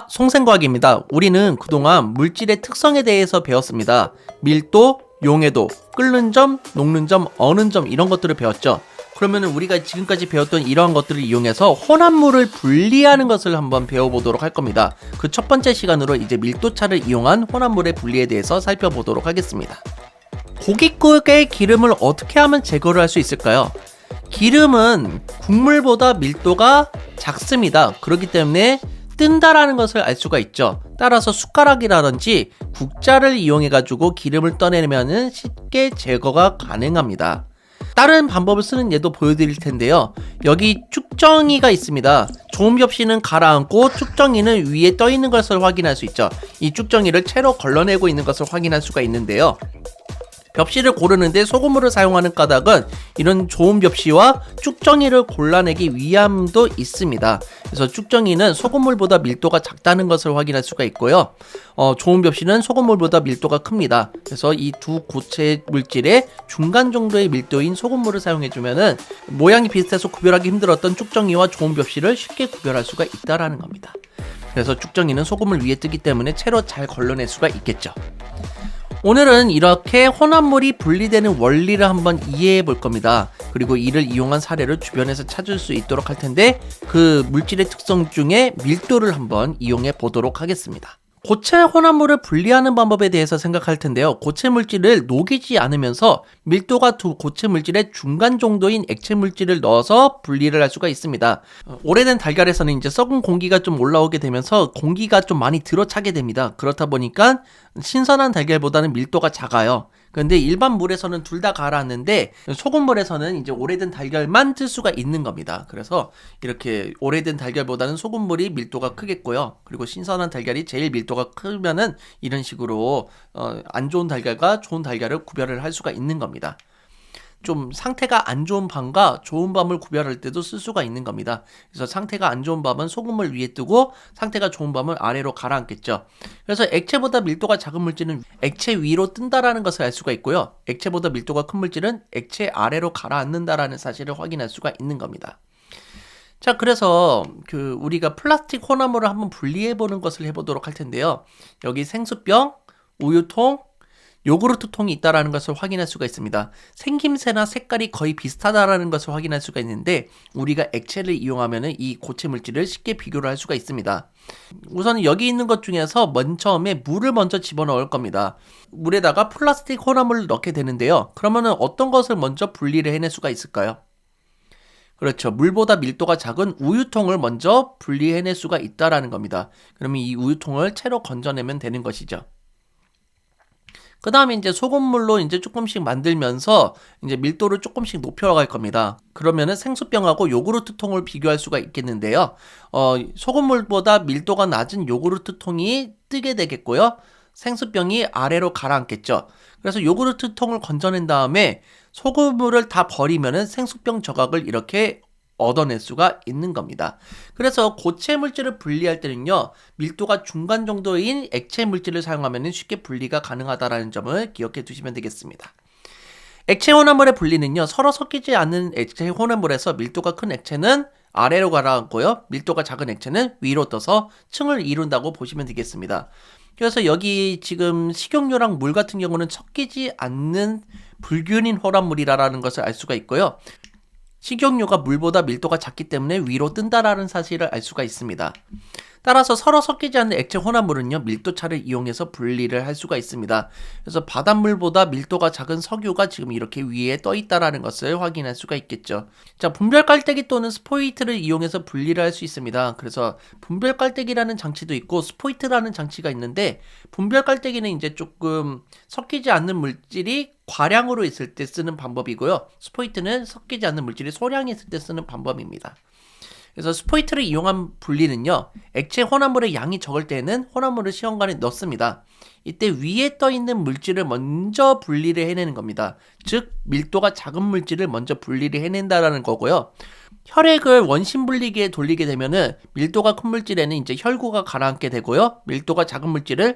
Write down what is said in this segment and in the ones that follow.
송생과학입니다. 우리는 그동안 물질의 특성에 대해서 배웠습니다. 밀도, 용해도, 끓는 점, 녹는 점, 어는 점 이런 것들을 배웠죠. 그러면 우리가 지금까지 배웠던 이러한 것들을 이용해서 혼합물을 분리하는 것을 한번 배워보도록 할 겁니다. 그 첫 번째 시간으로 이제 밀도차를 이용한 혼합물의 분리에 대해서 살펴보도록 하겠습니다. 고깃국의 기름을 어떻게 하면 제거를 할 수 있을까요? 기름은 국물보다 밀도가 작습니다. 그렇기 때문에 뜬다라는 것을 알 수가 있죠. 따라서 숟가락이라든지 국자를 이용해 가지고 기름을 떠내면 쉽게 제거가 가능합니다. 다른 방법을 쓰는 예도 보여드릴 텐데요. 여기 쭉정이가 있습니다. 좋은 접시는 가라앉고 쭉정이는 위에 떠 있는 것을 확인할 수 있죠. 이 쭉정이를 채로 걸러내고 있는 것을 확인할 수가 있는데요. 벽시를 고르는데 소금물을 사용하는 까닭은 이런 좋은 벽시와 쭉정이를 골라내기 위함도 있습니다. 그래서 쭉정이는 소금물보다 밀도가 작다는 것을 확인할 수가 있고요. 좋은 벽시는 소금물보다 밀도가 큽니다. 그래서 이 두 고체 물질의 중간 정도의 밀도인 소금물을 사용해주면은 모양이 비슷해서 구별하기 힘들었던 쭉정이와 좋은 벽시를 쉽게 구별할 수가 있다라는 겁니다. 그래서 쭉정이는 소금물 위에 뜨기 때문에 채로 잘 걸러낼 수가 있겠죠. 오늘은 이렇게 혼합물이 분리되는 원리를 한번 이해해 볼 겁니다. 그리고 이를 이용한 사례를 주변에서 찾을 수 있도록 할 텐데 그 물질의 특성 중에 밀도를 한번 이용해 보도록 하겠습니다. 고체 혼합물을 분리하는 방법에 대해서 생각할 텐데요. 고체 물질을 녹이지 않으면서 밀도가 두 고체 물질의 중간 정도인 액체 물질을 넣어서 분리를 할 수가 있습니다. 오래된 달걀에서는 이제 썩은 공기가 좀 올라오게 되면서 공기가 좀 많이 들어차게 됩니다. 그렇다 보니까 신선한 달걀보다는 밀도가 작아요. 근데 일반 물에서는 둘 다 가라앉는데 소금물에서는 이제 오래된 달걀만 뜰 수가 있는 겁니다. 그래서 이렇게 오래된 달걀보다는 소금물이 밀도가 크겠고요. 그리고 신선한 달걀이 제일 밀도가 크면은 이런 식으로 안 좋은 달걀과 좋은 달걀을 구별을 할 수가 있는 겁니다. 좀 상태가 안 좋은 밤과 좋은 밤을 구별할 때도 쓸 수가 있는 겁니다. 그래서 상태가 안 좋은 밤은 소금물 위에 뜨고 상태가 좋은 밤은 아래로 가라앉겠죠. 그래서 액체보다 밀도가 작은 물질은 액체 위로 뜬다라는 것을 알 수가 있고요. 액체보다 밀도가 큰 물질은 액체 아래로 가라앉는다라는 사실을 확인할 수가 있는 겁니다. 자, 그래서 우리가 플라스틱 혼합물을 한번 분리해 보는 것을 해보도록 할 텐데요. 여기 생수병, 우유통, 요구르트 통이 있다라는 것을 확인할 수가 있습니다. 생김새나 색깔이 거의 비슷하다라는 것을 확인할 수가 있는데 우리가 액체를 이용하면 이 고체 물질을 쉽게 비교를 할 수가 있습니다. 우선 여기 있는 것 중에서 맨 처음에 물을 먼저 집어넣을 겁니다. 물에다가 플라스틱 혼합물을 넣게 되는데요. 그러면은 어떤 것을 먼저 분리를 해낼 수가 있을까요? 그렇죠. 물보다 밀도가 작은 우유통을 먼저 분리해낼 수가 있다라는 겁니다. 그러면 이 우유통을 채로 건져내면 되는 것이죠. 그 다음에 이제 소금물로 이제 조금씩 만들면서 이제 밀도를 조금씩 높여갈 겁니다. 그러면은 생수병하고 요구르트 통을 비교할 수가 있겠는데요. 소금물보다 밀도가 낮은 요구르트 통이 뜨게 되겠고요. 생수병이 아래로 가라앉겠죠. 그래서 요구르트 통을 건져낸 다음에 소금물을 다 버리면은 생수병 저각을 이렇게 얻어낼 수가 있는 겁니다. 그래서 고체 물질을 분리할 때는요, 밀도가 중간 정도인 액체 물질을 사용하면 쉽게 분리가 가능하다는 점을 기억해 두시면 되겠습니다. 액체 혼합물의 분리는요, 서로 섞이지 않는 액체 혼합물에서 밀도가 큰 액체는 아래로 가라앉고요, 밀도가 작은 액체는 위로 떠서 층을 이룬다고 보시면 되겠습니다. 그래서 여기 지금 식용유랑 물 같은 경우는 섞이지 않는 불균인 혼합물이라는 것을 알 수가 있고요. 식용유가 물보다 밀도가 작기 때문에 위로 뜬다라는 사실을 알 수가 있습니다. 따라서 서로 섞이지 않는 액체 혼합물은요, 밀도차를 이용해서 분리를 할 수가 있습니다. 그래서 바닷물보다 밀도가 작은 석유가 지금 이렇게 위에 떠 있다라는 것을 확인할 수가 있겠죠. 자, 분별 깔때기 또는 스포이트를 이용해서 분리를 할 수 있습니다. 그래서 분별 깔때기라는 장치도 있고 스포이트라는 장치가 있는데 분별 깔때기는 이제 조금 섞이지 않는 물질이 과량으로 있을 때 쓰는 방법이고요. 스포이트는 섞이지 않는 물질이 소량이 있을 때 쓰는 방법입니다. 그래서 스포이트를 이용한 분리는요, 액체 혼합물의 양이 적을 때에는 혼합물을 시험관에 넣습니다. 이때 위에 떠 있는 물질을 먼저 분리를 해내는 겁니다. 즉 밀도가 작은 물질을 먼저 분리를 해낸다라는 거고요. 혈액을 원심 분리기에 돌리게 되면은 밀도가 큰 물질에는 이제 혈구가 가라앉게 되고요. 밀도가 작은 물질은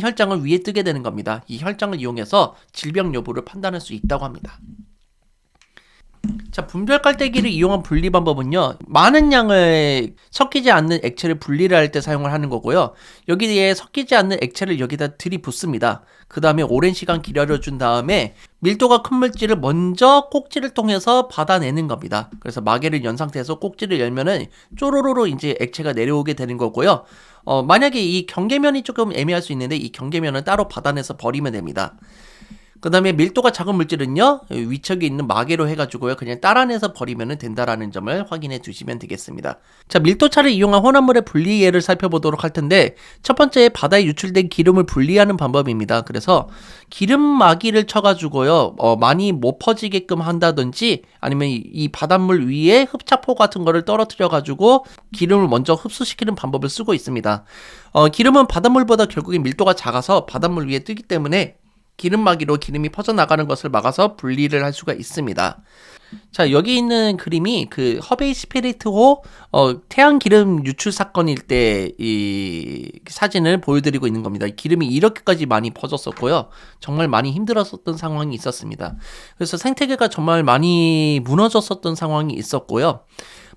혈장을 위에 뜨게 되는 겁니다. 이 혈장을 이용해서 질병 여부를 판단할 수 있다고 합니다. 자, 분별 깔때기를 이용한 분리 방법은요, 많은 양을 섞이지 않는 액체를 분리를 할 때 사용을 하는 거고요. 여기에 섞이지 않는 액체를 여기다 들이붓습니다. 그 다음에 오랜 시간 기다려준 다음에 밀도가 큰 물질을 먼저 꼭지를 통해서 받아내는 겁니다. 그래서 마개를 연 상태에서 꼭지를 열면은 쪼로로로 이제 액체가 내려오게 되는 거고요. 만약에 이 경계면이 조금 애매할 수 있는데 이 경계면은 따로 받아내서 버리면 됩니다. 그 다음에 밀도가 작은 물질은요, 위쪽에 있는 마개로 해가지고요, 그냥 따라내서 버리면 된다라는 점을 확인해 두시면 되겠습니다. 자, 밀도차를 이용한 혼합물의 분리 예를 살펴보도록 할 텐데, 첫 번째 바다에 유출된 기름을 분리하는 방법입니다. 그래서 기름 마기를 쳐가지고요, 많이 못 퍼지게끔 한다든지, 아니면 이 바닷물 위에 흡착포 같은 거를 떨어뜨려가지고 기름을 먼저 흡수시키는 방법을 쓰고 있습니다. 기름은 바닷물보다 결국에 밀도가 작아서 바닷물 위에 뜨기 때문에 기름막이로 기름이 퍼져나가는 것을 막아서 분리를 할 수가 있습니다. 자, 여기 있는 그림이 그 허베이 스피리트호 태양기름 유출 사건일 때 이 사진을 보여드리고 있는 겁니다. 기름이 이렇게까지 많이 퍼졌었고요. 정말 많이 힘들었었던 상황이 있었습니다. 그래서 생태계가 정말 많이 무너졌었던 상황이 있었고요.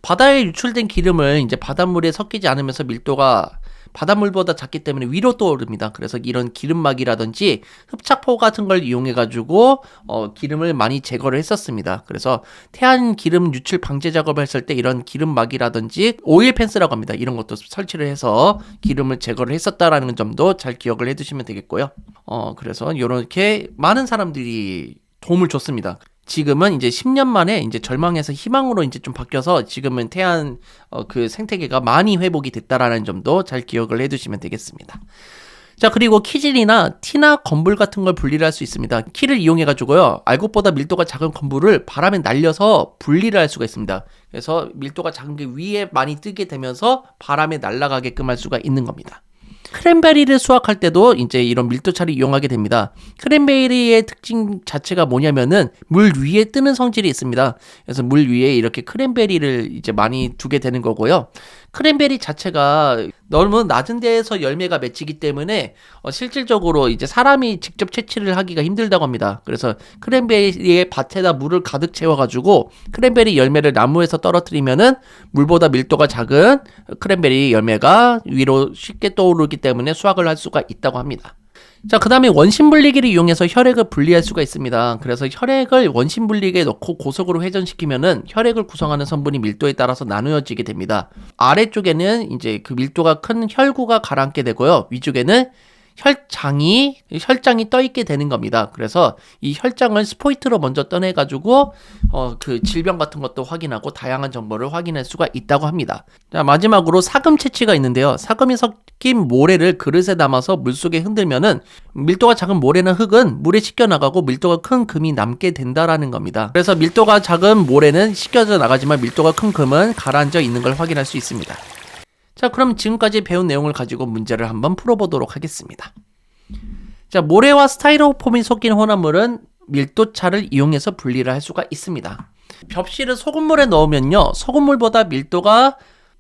바다에 유출된 기름을 이제 바닷물에 섞이지 않으면서 밀도가 바닷물보다 작기 때문에 위로 떠오릅니다. 그래서 이런 기름막이라든지 흡착포 같은 걸 이용해가지고 기름을 많이 제거를 했었습니다. 그래서 태안 기름 유출 방제 작업을 했을 때 이런 기름막이라든지 오일 펜스라고 합니다. 이런 것도 설치를 해서 기름을 제거를 했었다라는 점도 잘 기억을 해두시면 되겠고요. 그래서 이렇게 많은 사람들이 도움을 줬습니다. 지금은 이제 10년 만에 이제 절망에서 희망으로 이제 좀 바뀌어서 지금은 태안 그 생태계가 많이 회복이 됐다라는 점도 잘 기억을 해두시면 되겠습니다. 자, 그리고 키질이나 티나 건불 같은 걸 분리를 할 수 있습니다. 키를 이용해가지고요, 알곡보다 밀도가 작은 건불을 바람에 날려서 분리를 할 수가 있습니다. 그래서 밀도가 작은 게 위에 많이 뜨게 되면서 바람에 날아가게끔 할 수가 있는 겁니다. 크랜베리를 수확할 때도 이제 이런 밀도차를 이용하게 됩니다. 크랜베리의 특징 자체가 뭐냐면은 물 위에 뜨는 성질이 있습니다. 그래서 물 위에 이렇게 크랜베리를 이제 많이 두게 되는 거고요. 크랜베리 자체가 너무 낮은 데에서 열매가 맺히기 때문에 실질적으로 이제 사람이 직접 채취를 하기가 힘들다고 합니다. 그래서 크랜베리의 밭에다 물을 가득 채워가지고 크랜베리 열매를 나무에서 떨어뜨리면은 물보다 밀도가 작은 크랜베리 열매가 위로 쉽게 떠오르기 때문에 수확을 할 수가 있다고 합니다. 자, 그 다음에 원심 분리기를 이용해서 혈액을 분리할 수가 있습니다. 그래서 혈액을 원심 분리기에 넣고 고속으로 회전시키면은 혈액을 구성하는 성분이 밀도에 따라서 나누어지게 됩니다. 아래쪽에는 이제 그 밀도가 큰 혈구가 가라앉게 되고요. 위쪽에는 혈장이 떠 있게 되는 겁니다. 그래서 이 혈장을 스포이트로 먼저 떠내가지고 그 질병 같은 것도 확인하고 다양한 정보를 확인할 수가 있다고 합니다. 자, 마지막으로 사금 채취가 있는데요. 사금이 섞인 모래를 그릇에 담아서 물속에 흔들면은 밀도가 작은 모래나 흙은 물에 씻겨 나가고 밀도가 큰 금이 남게 된다라는 겁니다. 그래서 밀도가 작은 모래는 씻겨져 나가지만 밀도가 큰 금은 가라앉아 있는 걸 확인할 수 있습니다. 자, 그럼 지금까지 배운 내용을 가지고 문제를 한번 풀어보도록 하겠습니다. 자, 모래와 스타이로폼이 섞인 혼합물은 밀도차를 이용해서 분리를 할 수가 있습니다. 벽실을 소금물에 넣으면요, 소금물보다 밀도가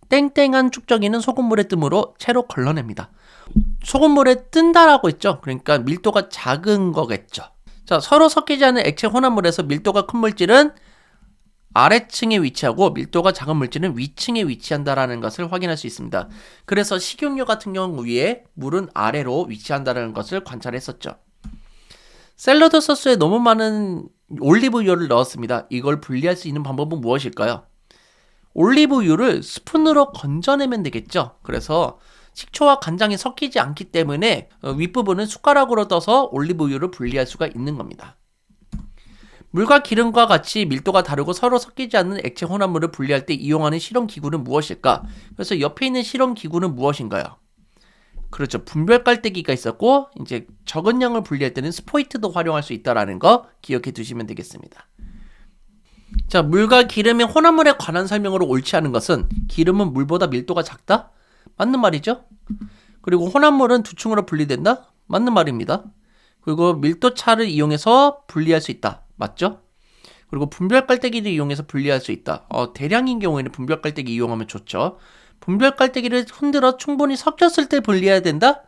땡땡한 축적이는 소금물에 뜸으로 채로 걸러냅니다. 소금물에 뜬다라고 했죠. 그러니까 밀도가 작은 거겠죠. 자, 서로 섞이지 않은 액체 혼합물에서 밀도가 큰 물질은 아래층에 위치하고 밀도가 작은 물질은 위층에 위치한다라는 것을 확인할 수 있습니다. 그래서 식용유 같은 경우에 물은 아래로 위치한다는 것을 관찰했었죠. 샐러드 소스에 너무 많은 올리브유를 넣었습니다. 이걸 분리할 수 있는 방법은 무엇일까요? 올리브유를 스푼으로 건져내면 되겠죠. 그래서 식초와 간장이 섞이지 않기 때문에 윗부분은 숟가락으로 떠서 올리브유를 분리할 수가 있는 겁니다. 물과 기름과 같이 밀도가 다르고 서로 섞이지 않는 액체 혼합물을 분리할 때 이용하는 실험기구는 무엇일까? 그래서 옆에 있는 실험기구는 무엇인가요? 그렇죠. 분별 깔때기가 있었고, 이제 적은 양을 분리할 때는 스포이트도 활용할 수 있다는 거 기억해 두시면 되겠습니다. 자, 물과 기름의 혼합물에 관한 설명으로 옳지 않은 것은 기름은 물보다 밀도가 작다? 맞는 말이죠. 그리고 혼합물은 두 층으로 분리된다? 맞는 말입니다. 그리고 밀도차를 이용해서 분리할 수 있다. 맞죠? 그리고 분별 깔때기를 이용해서 분리할 수 있다. 대량인 경우에는 분별 깔때기 이용하면 좋죠. 분별 깔때기를 흔들어 충분히 섞였을 때 분리해야 된다?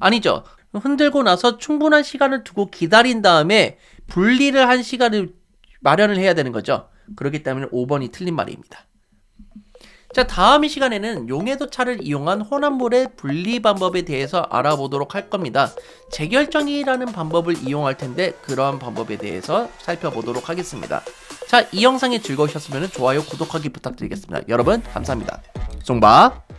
아니죠. 흔들고 나서 충분한 시간을 두고 기다린 다음에 분리를 한 시간을 마련을 해야 되는 거죠. 그렇기 때문에 5번이 틀린 말입니다. 자, 다음 이 시간에는 용해도 차를 이용한 혼합물의 분리 방법에 대해서 알아보도록 할 겁니다. 재결정이라는 방법을 이용할 텐데 그러한 방법에 대해서 살펴보도록 하겠습니다. 자, 이 영상이 즐거우셨으면 좋아요, 구독하기 부탁드리겠습니다. 여러분 감사합니다. 송바.